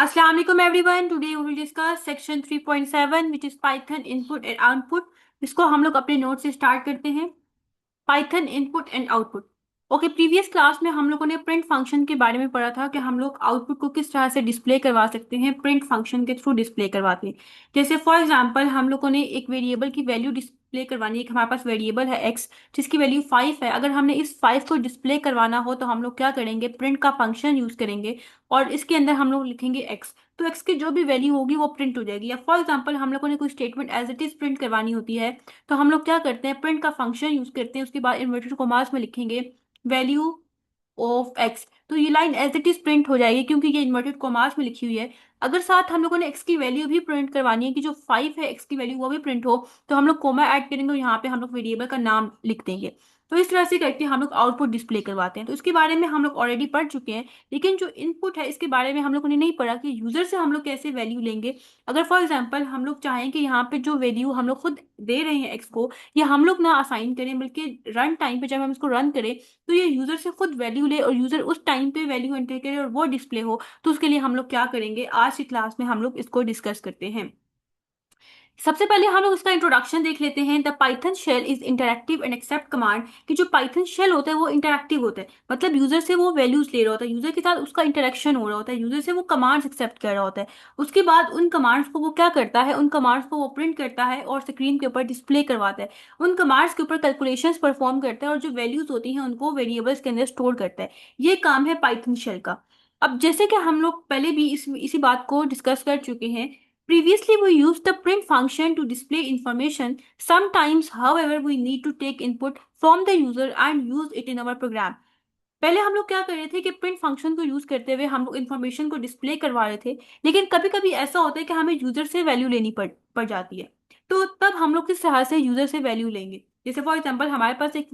Assalamu alaikum everyone. Today we will discuss section 3.7 which is Python input and output. इसको हम लोग अपने note से स्टार्ट करते हैं। Python input and output. Okay, previous class में हम लोगों ने प्रिंट फंक्शन के बारे में पढ़ा था कि हम लोग आउटपुट को किस तरह से डिस्प्ले करवा सकते हैं, प्रिंट फंक्शन के थ्रू डिस्प्ले करवाते हैं। जैसे फॉर एग्जांपल हम लोगों ने एक वेरिएबल की वैल्यू डिस्प्ले करवानी है कि हमारे पास वेरिएबल है एक्स जिसकी वैल्यू 5 है। अगर हमने इस 5 को डिस्प्ले करवाना हो तो हम लोग क्या करेंगे, प्रिंट का फंक्शन यूज करेंगे और इसके अंदर हम लोग लिखेंगे एक्स। तो एक्स की जो भी वैल्यू होगी वो प्रिंट हो जाएगी। या फॉर एग्जाम्पल हम लोगों ने कोई statement as it is print करवानी होती है तो हम लोग क्या करते हैं, प्रिंट का फंक्शन यूज करते हैं, उसके बाद इन्वर्टेड कॉमास में लिखेंगे वैल्यू ऑफ एक्स। तो ये line as it is print हो जाएगी क्योंकि ये इन्वर्टेड कॉमास में लिखी हुई है। अगर साथ हम लोगों ने एक्स की वैल्यू भी प्रिंट करवानी है कि जो 5 है एक्स की वैल्यू वो भी प्रिंट हो, तो हम लोग कोमा ऐड करेंगे और यहाँ पे हम लोग वेरिएबल का नाम लिख देंगे। तो इस तरह से करके हम लोग आउटपुट डिस्प्ले करवाते हैं। तो इसके बारे में हम लोग ऑलरेडी पढ़ चुके हैं, लेकिन जो इनपुट है इसके बारे में हम लोगों ने नहीं पढ़ा कि यूजर से हम लोग कैसे वैल्यू लेंगे। अगर फॉर एग्जाम्पल हम लोग चाहें कि यहाँ पे जो वैल्यू हम लोग खुद दे रहे हैं एक्स को, ये हम लोग ना असाइन करें बल्कि रन टाइम पे जब हम इसको रन करें तो ये यूजर से खुद वैल्यू ले और यूजर उस टाइम पे वैल्यू एंटर करे और वो डिस्प्ले हो, तो उसके लिए हम लोग क्या करेंगे, आज की क्लास में हम लोग इसको डिस्कस करते हैं। सबसे पहले हम लोग इसका इंट्रोडक्शन देख लेते हैं। The Python shell is interactive and accept command. कि जो पाइथन शेल होता है वो इंटरैक्टिव होता है, मतलब यूजर से वो वैल्यूज ले रहा होता है, यूजर के साथ उसका इंटरेक्शन हो रहा होता है, यूजर से वो कमांड्स एक्सेप्ट कर रहा होता है। उसके बाद उन कमांड्स को वो क्या करता है, उन कमांड्स को वो प्रिंट करता है और स्क्रीन के ऊपर डिस्प्ले करवाता है। उन कमांड्स के ऊपर कैलकुलेशंस परफॉर्म करता है और जो वैल्यूज होती हैं उनको वेरिएबल्स के अंदर स्टोर करता है। ये काम है पाइथन शेल का। अब जैसे कि हम लोग पहले भी इसी बात को डिस्कस कर चुके हैं, previously, we used the print function to display information. Sometimes, however, we need to take input from the user and use it in our program. पहले हम लोग क्या कर रहे थे कि प्रिंट फंक्शन को यूज करते हुए हम लोग इन्फॉर्मेशन को डिस्प्ले करवा रहे थे, लेकिन कभी कभी ऐसा होता है कि हमें यूजर से वैल्यू लेनी पड़ जाती है। तो तब हम लोग किस तरह से यूजर से वैल्यू लेंगे। जैसे फॉर एग्जांपल हमारे पास एक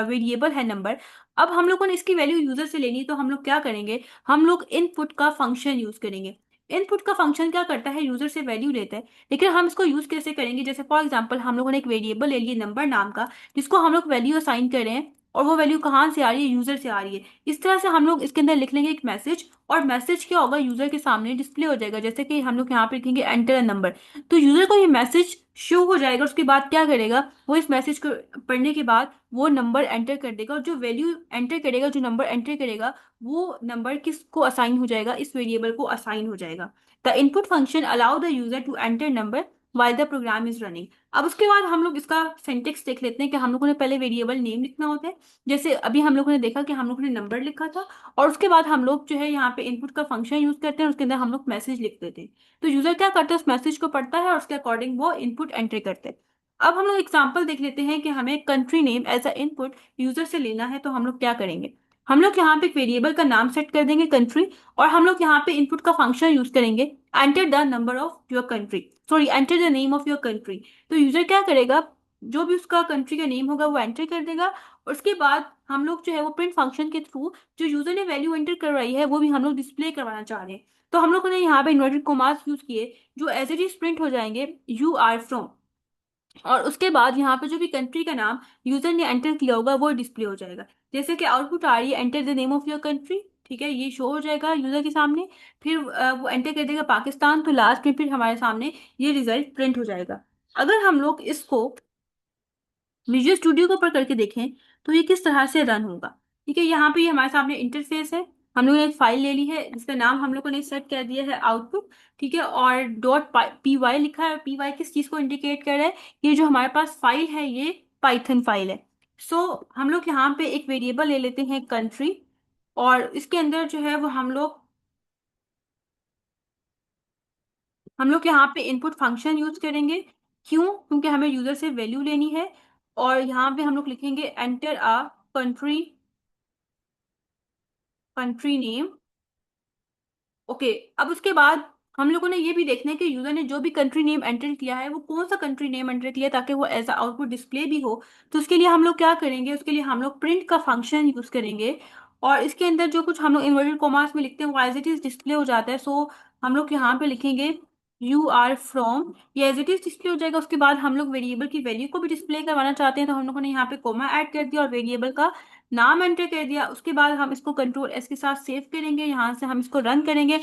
वेरिएबल है नंबर। अब हम लोगों ने इसकी वैल्यू यूजर से लेनी, तो हम लोग क्या करेंगे, हम लोग इनपुट का फंक्शन यूज करेंगे। इनपुट का फंक्शन क्या करता है, यूजर से वैल्यू लेता है, लेकिन हम इसको यूज कैसे करेंगे। जैसे फॉर एग्जांपल हम लोगों ने एक वेरिएबल ले लिया नंबर नाम का, जिसको हम लोग वैल्यू असाइन कर रहे हैं और वो वैल्यू कहाँ से आ रही है, यूजर से आ रही है। इस तरह से हम लोग इसके अंदर लिख लेंगे एक मैसेज, और मैसेज क्या होगा, यूजर के सामने डिस्प्ले हो जाएगा। जैसे कि हम लोग यहाँ पे लिखेंगे एंटर अ नंबर, तो यूजर को ये मैसेज शो हो जाएगा। उसके बाद क्या करेगा, वो इस मैसेज को पढ़ने के बाद वो नंबर एंटर कर देगा, और जो वैल्यू एंटर करेगा, जो नंबर एंटर करेगा, वो नंबर किसको असाइन हो जाएगा, इस वेरिएबल को असाइन हो जाएगा। The input function allow the user to enter number while the program is running। अब उसके बाद हम लोग इसका सिंटेक्स देख लेते हैं कि हम लोगों ने पहले वेरिएबल नेम लिखना होता है। जैसे अभी हम लोगों ने देखा कि हम लोगों ने नंबर लिखा था, और उसके बाद हम लोग जो है यहाँ पे इनपुट का फंक्शन यूज करते हैं, उसके अंदर हम लोग मैसेज लिख देते हैं। तो यूजर क्या करता है, उस मैसेज को पढ़ता है और उसके अकॉर्डिंग वो इनपुट एंटर करते हैं। अब हम लोग एग्जाम्पल देख लेते हैं कि हमें country name as a input user से लेना है, तो हम लोग क्या करेंगे, हम लोग यहाँ पे एक वेरिएबल का नाम सेट कर देंगे कंट्री, और हम लोग यहाँ पे इनपुट का फंक्शन यूज करेंगे enter the number of your country, sorry enter the name of your country. तो यूजर क्या करेगा, जो भी उसका कंट्री का नेम होगा वो एंटर कर देगा, और उसके बाद हम लोग जो है वो प्रिंट फंक्शन के थ्रू जो यूजर ने वैल्यू एंटर करवाई है वो भी हम लोग डिस्प्ले करवाना चाह रहे हैं। तो हम लोगों ने यहाँ पे इन्वर्टेड कॉमास यूज किए जो एज इट इज प्रिंट हो जाएंगे यू आर फ्रॉम, और उसके बाद यहाँ पे जो भी कंट्री का नाम यूजर ने एंटर किया होगा वो डिस्प्ले हो जाएगा। जैसे कि आउटपुट आ रही है enter the name of your country, ठीक है, ये शो हो जाएगा यूजर के सामने। फिर वो एंटर कर देगा पाकिस्तान, तो लास्ट में फिर हमारे सामने ये रिजल्ट प्रिंट हो जाएगा। अगर हम लोग इसको विजुअल स्टूडियो के ऊपर करके देखें तो ये किस तरह से रन होगा। ठीक है, यहाँ पे ये हमारे सामने इंटरफेस है। हम लोगों ने एक फाइल ले ली है जिसका नाम हम लोगों ने सेट कर दिया है आउटपुट, ठीक है, और डॉट पी वाई लिखा है। पी वाई किस चीज को इंडिकेट कर रहा है, ये जो हमारे पास फाइल है ये पाइथन फाइल है। सो हम लोग यहाँ पे एक वेरिएबल ले लेते हैं कंट्री, और इसके अंदर जो है वो हम लोग यहाँ पे इनपुट फंक्शन यूज करेंगे। क्यों, क्योंकि हमें यूजर से वैल्यू लेनी है। और यहाँ पे हम लोग लिखेंगे enter a country, country name. Okay, अब उसके बाद हम लोगों ने ये भी देखना है कि यूजर ने जो भी कंट्री नेम एंटर किया है वो कौन सा कंट्री नेम एंटर किया है, ताकि वो एज आउटपुट डिस्प्ले भी हो। तो उसके लिए हम लोग क्या करेंगे, उसके लिए हम लोग प्रिंट का फंक्शन यूज करेंगे, और इसके अंदर जो कुछ हम लोग इन्वर्टेड कॉमास में लिखते हैं वो एज इट इज डिस्प्ले हो जाता है। सो हम लोग यहाँ पे लिखेंगे यू आर फ्रॉम, ये एज इट इज डिस्प्ले हो जाएगा। उसके बाद हम लोग वेरिएबल की वैल्यू को भी डिस्प्ले करवाना चाहते हैं, तो हम लोगों ने यहाँ पे कोमा ऐड कर दिया और वेरिएबल का नाम एंटर कर दिया। उसके बाद हम इसको कंट्रोल एस के साथ सेव करेंगे, यहाँ से हम इसको रन करेंगे।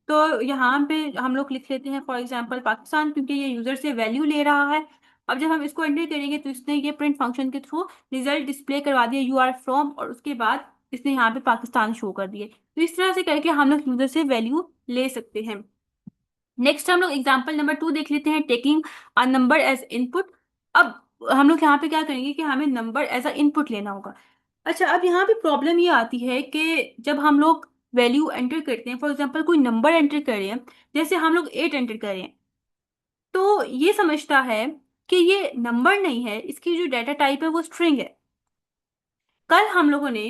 तो यहाँ पे हम लोग लिख लेते हैं फॉर एग्जांपल पाकिस्तान, क्योंकि ये यूजर से वैल्यू ले रहा है। अब जब हम इसको एंटर करेंगे तो इसने ये प्रिंट फंक्शन के थ्रू रिजल्ट डिस्प्ले करवा दिया यू आर फ्रॉम, और उसके बाद इसने यहाँ पे पाकिस्तान शो कर दिए। तो इस तरह से करके हम लोग यूजर से वैल्यू ले सकते हैं। नेक्स्ट हम लोग एग्जाम्पल नंबर 2 देख लेते हैं, taking a number as input. अब हम लोग यहाँ पे क्या करेंगे कि हमें नंबर एज अ इनपुट लेना होगा। अच्छा, अब यहाँ पे प्रॉब्लम ये आती है कि जब हम लोग वैल्यू एंटर करते हैं, फॉर एग्जांपल कोई नंबर एंटर कर रहे हैं, जैसे हम लोग 8 एंटर कर रहे हैं, तो ये समझता है कि ये नंबर नहीं है, इसकी जो डाटा टाइप है वो स्ट्रिंग है। कल हम लोगों ने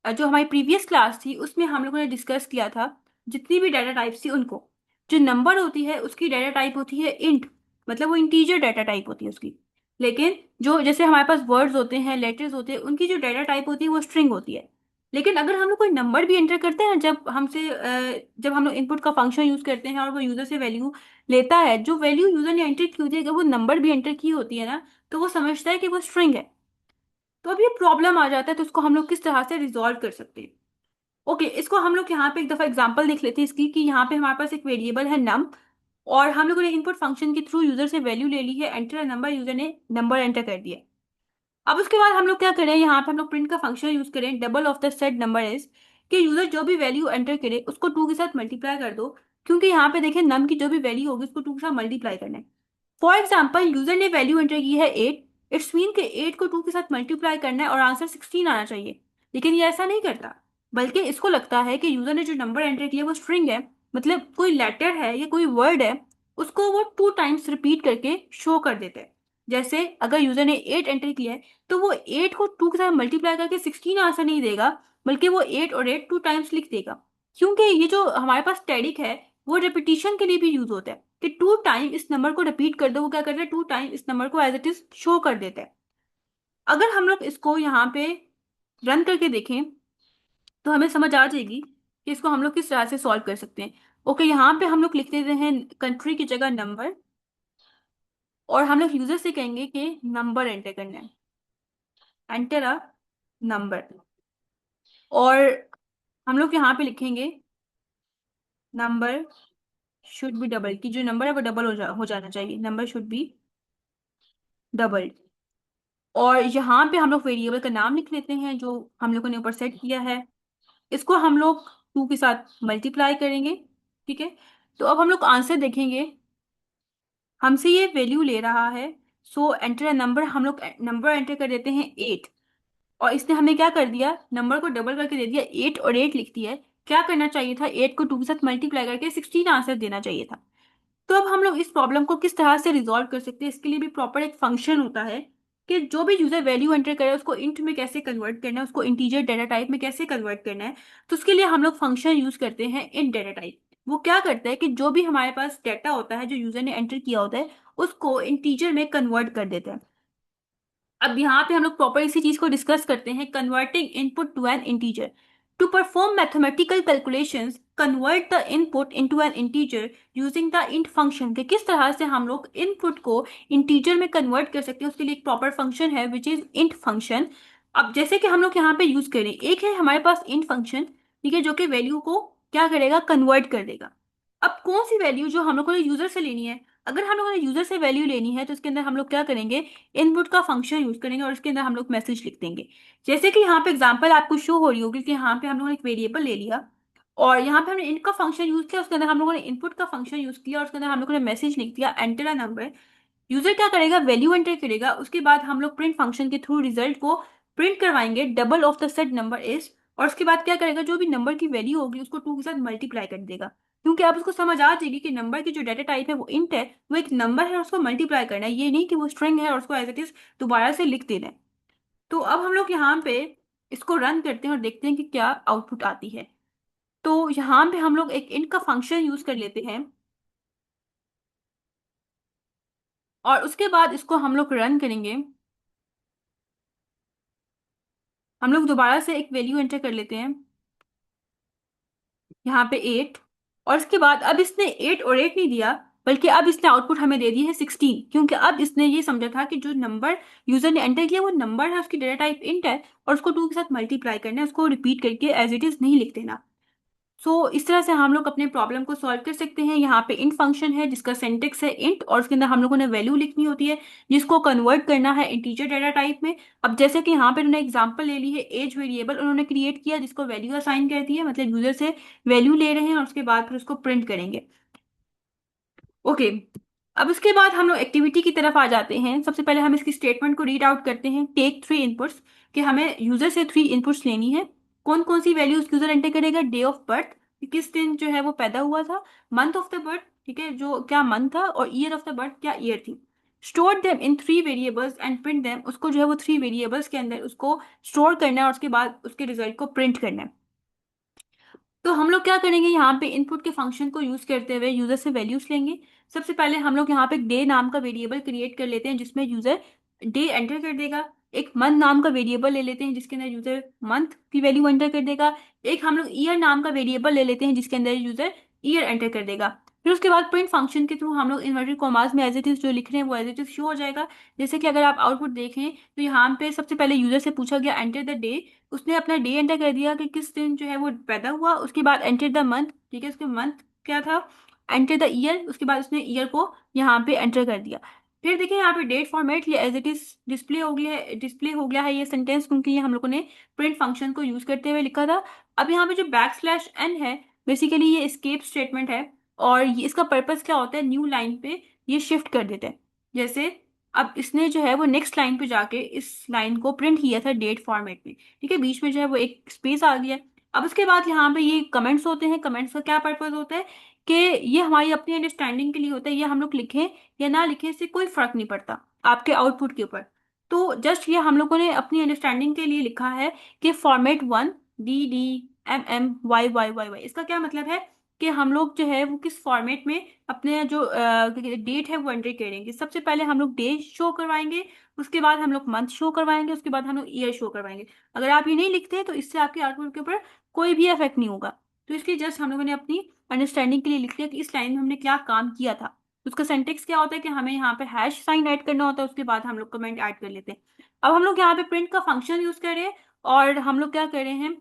जो हमारी प्रीवियस क्लास थी उसमें हम लोगों ने डिस्कस किया था जितनी भी डाटा टाइप्स थी उनको, जो नंबर होती है उसकी डाटा टाइप होती है इंट, मतलब वो इंटीजर डाटा टाइप होती है उसकी। लेकिन जो जैसे हमारे पास वर्ड्स होते हैं, लेटर्स होते हैं, उनकी जो डाटा टाइप होती है वो स्ट्रिंग होती है। लेकिन अगर हम लोग कोई नंबर भी एंटर करते हैं, जब हम लोग इनपुट का फंक्शन यूज करते हैं और वो यूजर से वैल्यू लेता है, जो वैल्यू यूजर ने एंटर की होती है, अगर वो नंबर भी एंटर की होती है ना, तो वो समझता है कि वो स्ट्रिंग है। तो अब ये प्रॉब्लम आ जाता है, तो इसको हम लोग किस तरह से रिजॉल्व कर सकते हैं। ओके, इसको हम लोग यहाँ पे एक दफा एग्जांपल देख लेते हैं इसकी, कि यहाँ पे हमारे पास एक वेरिएबल है नम, और हम लोगों ने इनपुट फंक्शन के थ्रू यूजर से वैल्यू ले ली है, एंटर नंबर, यूजर ने नंबर एंटर कर दिया। अब उसके बाद हम लोग क्या करें, यहाँ पे हम लोग प्रिंट का फंक्शन यूज करें, double of the set number is, कि यूजर जो भी वैल्यू एंटर करे उसको 2 के साथ मल्टीप्लाई कर दो, क्योंकि यहाँ पे देखें नम की जो भी वैल्यू होगी उसको 2 के साथ मल्टीप्लाई करना है। फॉर एग्जाम्पल यूजर ने वैल्यू एंटर की है 8, इट्स मीन के 8 को 2 के साथ मल्टीप्लाई करना है और आंसर 16 आना चाहिए। लेकिन ये ऐसा नहीं करता, बल्कि इसको लगता है कि यूजर ने जो नंबर एंटर किया वो स्ट्रिंग है, मतलब कोई लेटर है या कोई वर्ड है, उसको वो 2 टाइम्स रिपीट करके शो कर देते हैं। जैसे अगर यूजर ने 8 एंटर किया है, तो वो 8 को 2 के साथ मल्टीप्लाई करके 16 आंसर नहीं देगा, बल्कि वो 8 और 8 2 टाइम्स लिख देगा। क्योंकि ये जो हमारे पास स्टैटिक है वो रिपीटिशन के लिए भी यूज होता है, कि 2 टाइम इस नंबर को रिपीट कर दो, वो क्या करता है 2 टाइम इस नंबर को एज इट इज शो कर देता है। अगर हम लोग इसको यहाँ पे रन करके देखें तो हमें समझ आ जाएगी कि इसको हम लोग किस तरह से सॉल्व कर सकते हैं। ओके, यहाँ पे हम लोग लिख देते हैं कंट्री की जगह नंबर, और हम लोग यूजर से कहेंगे कि नंबर एंटर करना है, एंटर अ नंबर। और हम लोग यहाँ पे लिखेंगे नंबर शुड बी डबल, की जो नंबर है वो डबल हो जाना चाहिए, नंबर शुड बी डबल। और यहाँ पे हम लोग वेरिएबल का नाम लिख लेते हैं जो हम लोगों ने ऊपर सेट किया है, इसको हम लोग 2 के साथ मल्टीप्लाई करेंगे। ठीक है, तो अब हम लोग आंसर देखेंगे, हमसे ये वैल्यू ले रहा है, सो एंटर अ नंबर, हम लोग नंबर एंटर कर देते हैं 8, और इसने हमें क्या कर दिया, नंबर को डबल करके दे दिया, 8 और 8 लिख दिया है। क्या करना चाहिए था, 8 को 2 के साथ मल्टीप्लाई करके 16 आंसर देना चाहिए था। तो अब हम लोग इस प्रॉब्लम को किस तरह से रिजॉल्व कर सकते हैं, इसके लिए भी प्रॉपर एक फंक्शन होता है, कि जो भी यूजर वैल्यू एंटर करे उसको इंट में कैसे कन्वर्ट करना है, उसको इंटीजर डाटा टाइप में कैसे कन्वर्ट करना है। तो उसके लिए हम लोग फंक्शन यूज करते हैं इंट डाटा टाइप। वो क्या करता है कि जो भी हमारे पास डाटा होता है जो यूजर ने एंटर किया होता है उसको इंटीजर में कन्वर्ट कर देता है। अब यहाँ पे हम लोग प्रॉपर इसी चीज को डिस्कस करते हैं, converting input to an integer. To perform mathematical calculations convert the input into an integer using the int function, कि किस तरह से हम लोग इनपुट को इंटीजर में कन्वर्ट कर सकते हैं, उसके लिए एक प्रॉपर फंक्शन है विच इज इंट फंक्शन। अब जैसे कि हम लोग यहाँ पे यूज करें, एक है हमारे पास इंट फंक्शन, ठीक है, जो कि वैल्यू को क्या करेगा, कन्वर्ट कर देगा। अब कौन सी वैल्यू जो हम लोग को यूजर से लेनी है, अगर हम लोगों ने यूजर से वैल्यू लेनी है तो इसके अंदर हम लोग क्या करेंगे, इनपुट का फंक्शन यूज करेंगे और इसके अंदर हम लोग मैसेज लिख देंगे। जैसे कि यहाँ पे एग्जांपल आपको शो हो रही होगी कि यहाँ पे हम लोगों ने एक वेरिएबल ले लिया और यहाँ पे हमने इंट का फंक्शन यूज किया, उसके अंदर हम लोगों ने इनपुट का फंक्शन यूज किया और उसके अंदर हम लोगों ने मैसेज लिख दिया एंटर अ नंबर। यूजर क्या करेगा, वैल्यू एंटर करेगा, उसके बाद हम लोग प्रिंट फंक्शन के थ्रू रिजल्ट को प्रिंट करवाएंगे, double of the set number is, और उसके बाद क्या करेगा, जो भी नंबर की वैल्यू होगी उसको 2 के साथ मल्टीप्लाई कर देगा। क्योंकि आप उसको समझ आ जाएगी कि नंबर की जो डाटा टाइप है वो इंट है, वो एक नंबर है और उसको मल्टीप्लाई करना है, ये नहीं कि वो स्ट्रिंग है और उसको एज इट इज दोबारा से लिख देना है। तो अब हम लोग यहाँ पे इसको रन करते हैं और देखते हैं कि क्या आउटपुट आती है। तो यहाँ पे हम लोग एक इंट का फंक्शन यूज कर लेते हैं और उसके बाद इसको हम लोग रन करेंगे। हम लोग दोबारा से एक वैल्यू एंटर कर लेते हैं, यहाँ पे 8, और इसके बाद अब इसने 8 और 8 नहीं दिया, बल्कि अब इसने आउटपुट हमें दे दी है 16, क्योंकि अब इसने ये समझा था कि जो नंबर यूजर ने एंटर किया वो नंबर है, उसकी डेटा टाइप इंट है और उसको 2 के साथ मल्टीप्लाई करना है, उसको रिपीट करके एज इट इज नहीं लिख देना। इस तरह से हम लोग अपने प्रॉब्लम को सॉल्व कर सकते हैं। यहाँ पे इंट फंक्शन है जिसका सिंटेक्स है इंट, और उसके अंदर हम लोगों ने वैल्यू लिखनी होती है जिसको कन्वर्ट करना है इंटीजर डाटा टाइप में। अब जैसे कि यहाँ पे उन्होंने एग्जांपल ले ली है, एज वेरिएबल उन्होंने क्रिएट किया जिसको वैल्यू असाइन कर दी है, मतलब यूजर से वैल्यू ले रहे हैं और उसके बाद फिर उसको प्रिंट करेंगे। ओके, अब उसके बाद हम लोग एक्टिविटी की तरफ आ जाते हैं। सबसे पहले हम इसकी स्टेटमेंट को रीड आउट करते हैं। टेक थ्री इनपुट्स, कि हमें यूजर से थ्री इनपुट्स लेनी है। कौन कौन सी वैल्यूज यूजर एंटर करेगा? डे ऑफ बर्थ, किस दिन जो है वो पैदा हुआ था। मंथ ऑफ द बर्थ, ठीक है, जो क्या मंथ था, और ईयर ऑफ द बर्थ क्या ईयर थी। Store them in three variables and print them, उसको जो है वो थ्री वेरिएबल्स के अंदर उसको स्टोर करना है और उसके बाद उसके रिजल्ट को प्रिंट करना है। तो हम लोग क्या करेंगे, यहाँ पे इनपुट के फंक्शन को यूज करते हुए यूजर से वैल्यूज लेंगे। सबसे पहले हम लोग यहाँ पे डे नाम का वेरिएबल क्रिएट कर लेते हैं जिसमें यूजर डे एंटर कर देगा। एक मंथ नाम का वेरिएबल ले लेते हैं जिसके अंदर यूजर मंथ की वैल्यू एंटर कर देगा। एक हम लोग ईयर नाम का वेरिएबल ले लेते हैं जिसके अंदर यूजर ईयर एंटर कर देगा। फिर उसके बाद प्रिंट फंक्शन के थ्रू हम लोग इन्वर्टेड कॉमास में एज इट इज जो लिख रहे हैं वो एज इट इज शो हो जाएगा। जैसे कि अगर आप आउटपुट देखें तो यहाँ पे सबसे पहले यूजर से पूछा गया एंटर द डे, उसने अपना डे एंटर कर दिया कि किस दिन जो है वो पैदा हुआ। उसके बाद एंटर द मंथ, ठीक है, उसके मंथ क्या था। एंटर द ईयर, उसके बाद उसने ईयर को यहाँ पे एंटर कर दिया। फिर देखिए यहाँ पे डेट फॉर्मेट ये एज इट इज डिस्प्ले हो गया है, डिस्प्ले हो गया है ये सेंटेंस, क्योंकि ये हम लोगों ने प्रिंट फंक्शन को यूज करते हुए लिखा था। अब यहाँ पे जो बैक स्लैश एन है, बेसिकली ये एस्केप स्टेटमेंट है, और ये इसका पर्पस क्या होता है, न्यू लाइन पे ये शिफ्ट कर देता है। जैसे अब इसने जो है वो नेक्स्ट लाइन पे जाके इस लाइन को प्रिंट किया था डेट फॉर्मेट में, ठीक है, बीच में जो है वो एक स्पेस आ गया। अब उसके बाद यहाँ पे ये कमेंट्स होते हैं। कमेंट्स का क्या पर्पज होता है कि ये हमारी अपनी अंडरस्टैंडिंग के लिए होता है। ये हम लोग लिखें या ना लिखें इससे कोई फर्क नहीं पड़ता आपके आउटपुट के ऊपर। तो जस्ट ये हम लोगों ने अपनी अंडरस्टैंडिंग के लिए लिखा है कि format one D D M M Y Y Y Y, इसका क्या मतलब है कि हम लोग जो है वो किस फॉर्मेट में अपने जो डेट है वो एंट्री करेंगे। सबसे पहले हम लोग डे शो करवाएंगे, उसके बाद हम लोग मंथ शो करवाएंगे, उसके बाद हम लोग ईयर शो करवाएंगे। अगर आप ये नहीं लिखते हैं तो इससे आपके आउटपुट के ऊपर कोई भी इफेक्ट नहीं होगा। तो इसलिए जस्ट हम लोगों ने अपनी अंडरस्टैंडिंग के लिए लिख लिया कि इस लाइन में हमने क्या काम किया था। उसका सेंटेक्स क्या होता है कि हमें यहाँ पे हैश साइन ऐड करना होता है, उसके बाद हम लोग कमेंट ऐड कर लेते हैं। अब हम लोग यहाँ पे प्रिंट का फंक्शन यूज कर रहे हैं, और हम लोग क्या कर रहे हैं,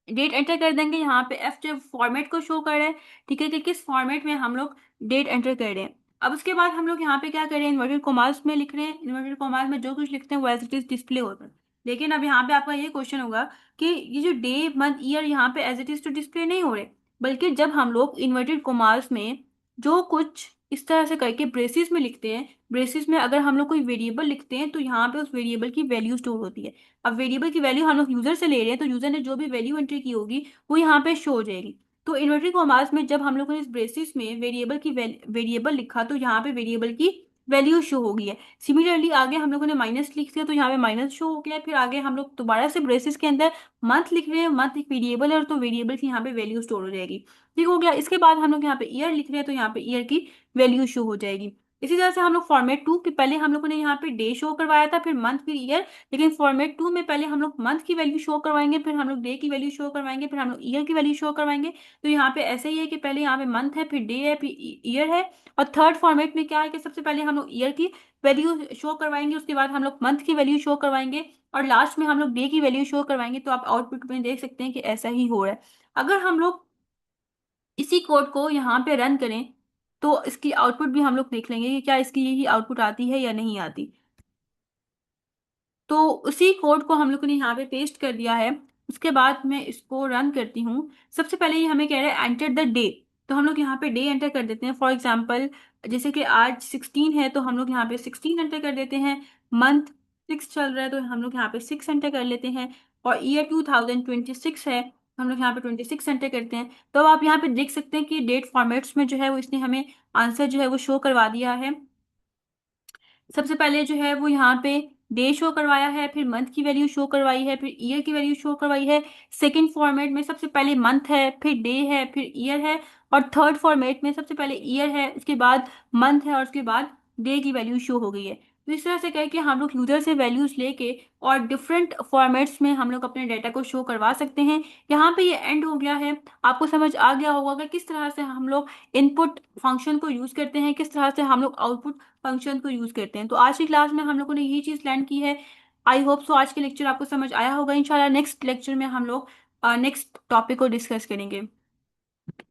डेट एंटर कर देंगे। यहाँ पे एफ जो फॉर्मेट को शो कर रहे हैं, ठीक है, कि किस फॉर्मेट में हम लोग डेट एंटर कर रहे हैं। अब उसके बाद हम लोग यहाँ पे क्या कर रहे हैं, इन्वर्टेड कॉमास में लिख रहे हैं। इन्वर्टेड कॉमास में जो कुछ लिखते हैं वो एज इट इज डिस्प्ले होता है। लेकिन अब यहाँ पे आपका ये क्वेश्चन होगा कि ये जो डे मंथ ईयर यहाँ पे एज इट इज तो डिस्प्ले नहीं हो रहे, बल्कि जब हम लोग इन्वर्टेड कॉमास में जो कुछ इस तरह से करके ब्रेसिस में लिखते हैं, ब्रेसिस में अगर हम लोग कोई वेरिएबल लिखते हैं तो यहाँ पे उस वेरिएबल की वैल्यू स्टोर होती है। अब वेरिएबल की वैल्यू हम लोग यूजर से ले रहे हैं, तो यूजर ने जो भी वैल्यू एंट्री की होगी वो यहाँ पे शो हो जाएगी। तो इन्वर्टेड कॉमास में जब हम लोगों ने इस ब्रेसिस में वेरिएबल लिखा तो यहाँ पे वेरिएबल की वैल्यू शो हो गई है। सिमिलरली आगे हम लोगों ने माइनस लिख दिया तो यहाँ पे माइनस शो हो गया। फिर आगे हम लोग दोबारा से ब्रेसिस के अंदर मंथ लिख रहे हैं, मंथ एक वेरिएबल है, और तो वेरिएबल की यहाँ पे वैल्यू स्टोर हो जाएगी। ठीक हो गया। इसके बाद हम लोग यहाँ पे ईयर लिख रहे हैं तो यहाँ पे ईयर की वैल्यू शो हो जाएगी। इसी तरह से हम लोग फॉर्मेट टू कि पहले हम लोगों ने यहाँ पे डे शो करवाया था, फिर मंथ, फिर ईयर। लेकिन फॉर्मेट टू में पहले हम लोग मंथ की वैल्यू शो करवाएंगे, फिर हम लोग डे की वैल्यू शो करवाएंगे, फिर हम लोग ईयर की वैल्यू शो करवाएंगे। तो यहाँ पे ऐसे ही है कि पहले यहाँ पे मंथ है, फिर डे है, फिर ईयर है। और थर्ड फॉर्मेट में क्या है कि सबसे पहले हम लोग ईयर की वैल्यू शो करवाएंगे, उसके बाद हम लोग मंथ की वैल्यू शो करवाएंगे, और लास्ट में हम लोग डे की वैल्यू शो करवाएंगे। तो आप आउटपुट में देख सकते हैं कि ऐसा ही हो रहा है। अगर हम लोग इसी कोड को यहाँ पे रन करें तो इसकी आउटपुट भी हम लोग देख लेंगे कि क्या इसकी यही आउटपुट आती है या नहीं आती। तो उसी कोड को हम लोगों ने यहाँ पे पेस्ट कर दिया है। उसके बाद मैं इसको रन करती हूँ। सबसे पहले ये हमें कह रहा है एंटर द डे, तो हम लोग यहाँ पे डे एंटर कर देते हैं। फॉर एग्जाम्पल जैसे कि आज 16 है तो हम लोग यहाँ पे 16 एंटर कर देते हैं। मंथ 6 चल रहा है तो हम लोग यहाँ पे 6 एंटर कर लेते हैं। और ईयर 2026 है तो हम लोग यहाँ पे 26 एंटर करते हैं। तो अब आप यहाँ पे देख सकते हैं कि डेट फॉर्मेट्स में जो है वो इसने हमें आंसर जो है वो शो करवा दिया है। सबसे पहले जो है वो यहाँ पे डे शो करवाया है, फिर मंथ की वैल्यू शो करवाई है, फिर ईयर की वैल्यू शो करवाई है। सेकंड फॉर्मेट में सबसे पहले मंथ है, फिर डे है, फिर ईयर है। और थर्ड फॉर्मेट में सबसे पहले ईयर है, उसके बाद मंथ है, और उसके बाद डे की वैल्यू शो हो गई है। तो इस तरह से करके हम लोग यूजर से वैल्यूज लेके और डिफरेंट फॉर्मेट्स में हम लोग अपने डाटा को शो करवा सकते हैं। यहाँ पे ये एंड हो गया है। आपको समझ आ गया होगा कि किस तरह से हम लोग इनपुट फंक्शन को यूज करते हैं, किस तरह से हम लोग आउटपुट फंक्शन को यूज करते हैं। तो आज की क्लास में हम लोगों ने यही चीज लर्न की है। आई होप सो आज के लेक्चर आपको समझ आया होगा। इंशाल्लाह नेक्स्ट लेक्चर में हम लोग नेक्स्ट टॉपिक को डिस्कस करेंगे।